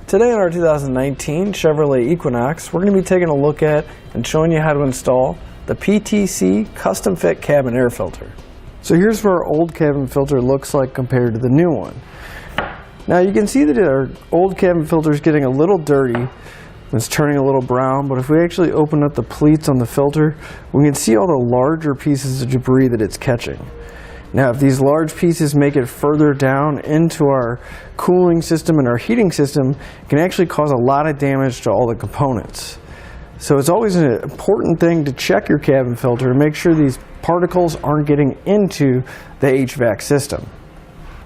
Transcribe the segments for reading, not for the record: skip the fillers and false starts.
Today on our 2019 Chevrolet Equinox, we're going to be taking a look at and showing you how to install the PTC Custom Fit Cabin Air Filter. So here's what our old cabin filter looks like compared to the new one. Now you can see that our old cabin filter is getting a little dirty. It's turning a little brown, but if we actually open up the pleats on the filter, we can see all the larger pieces of debris that it's catching. Now if these large pieces make it further down into our cooling system and our heating system, it can actually cause a lot of damage to all the components. So it's always an important thing to check your cabin filter and make sure these particles aren't getting into the HVAC system.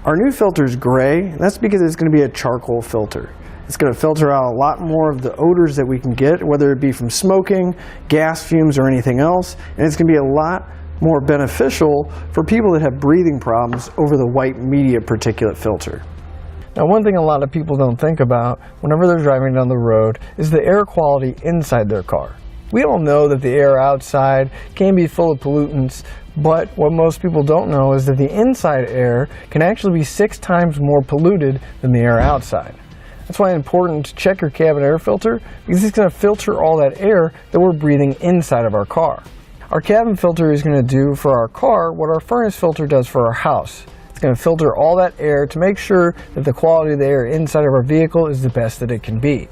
Our new filter is gray, and that's because it's going to be a charcoal filter. It's going to filter out a lot more of the odors that we can get, whether it be from smoking, gas fumes, or anything else, and it's going to be a lot more beneficial for people that have breathing problems over the white media particulate filter. Now, one thing a lot of people don't think about whenever they're driving down the road is the air quality inside their car. We all know that the air outside can be full of pollutants, but what most people don't know is that the inside air can actually be 6 times more polluted than the air outside. That's why it's important to check your cabin air filter, because it's going to filter all that air that we're breathing inside of our car. Our cabin filter is going to do for our car what our furnace filter does for our house. It's going to filter all that air to make sure that the quality of the air inside of our vehicle is the best that it can be.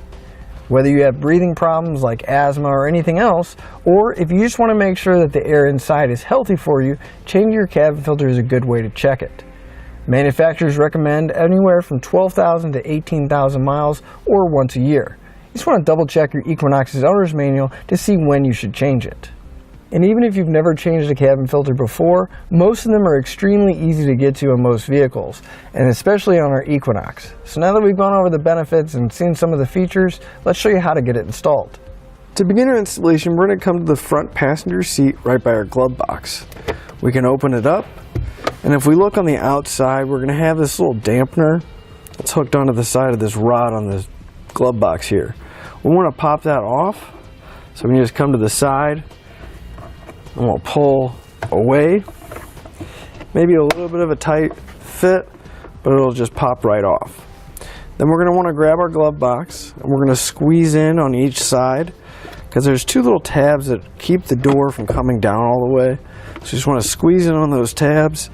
Whether you have breathing problems like asthma or anything else, or if you just want to make sure that the air inside is healthy for you, changing your cabin filter is a good way to check it. Manufacturers recommend anywhere from 12,000 to 18,000 miles or once a year. You just want to double check your Equinox's owner's manual to see when you should change it. And even if you've never changed a cabin filter before, most of them are extremely easy to get to in most vehicles, and especially on our Equinox. So now that we've gone over the benefits and seen some of the features, let's show you how to get it installed. To begin our installation, we're going to come to the front passenger seat right by our glove box. We can open it up, and if we look on the outside, we're going to have this little dampener that's hooked onto the side of this rod on the glove box here. We want to pop that off, so we can just come to the side, and we'll pull away. Maybe a little bit of a tight fit, but it'll just pop right off. Then we're going to want to grab our glove box, and we're going to squeeze in on each side, because there's 2 little tabs that keep the door from coming down all the way. So you just want to squeeze in on those tabs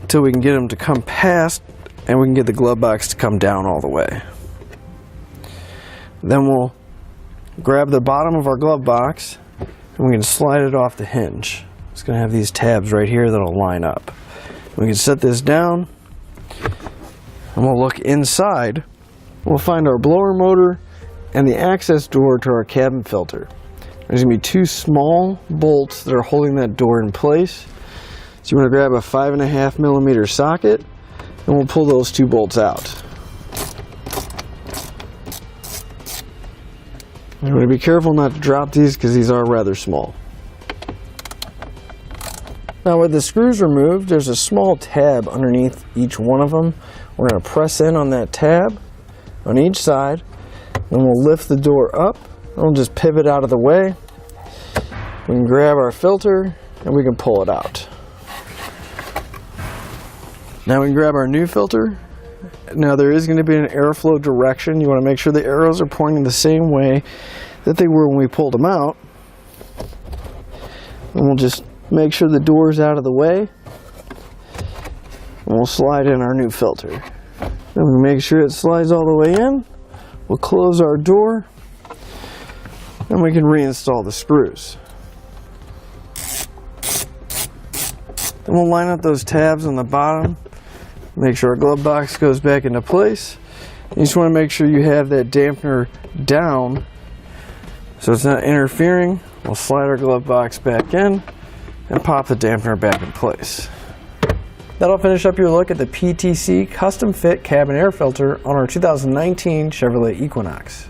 until we can get them to come past, and we can get the glove box to come down all the way. Then we'll grab the bottom of our glove box, and we can slide it off the hinge. It's going to have these tabs right here that'll line up. We can set this down, and we'll look inside. We'll find our blower motor and the access door to our cabin filter. There's going to be 2 small bolts that are holding that door in place. So you want to grab a 5.5 millimeter socket, and we'll pull those 2 bolts out. You want to be careful not to drop these because these are rather small. Now with the screws removed, there's a small tab underneath each one of them. We're going to press in on that tab on each side, and we'll lift the door up, and we'll just pivot out of the way. We can grab our filter, and we can pull it out. Now we can grab our new filter. Now there is going to be an airflow direction. You want to make sure the arrows are pointing the same way that they were when we pulled them out. And we'll just make sure the door is out of the way. And we'll slide in our new filter. Then we make sure it slides all the way in. We'll close our door, and we can reinstall the screws. Then we'll line up those tabs on the bottom. Make sure our glove box goes back into place. You just want to make sure you have that dampener down so it's not interfering. We'll slide our glove box back in and pop the dampener back in place. That'll finish up your look at the PTC Custom Fit Cabin Air Filter on our 2019 Chevrolet Equinox.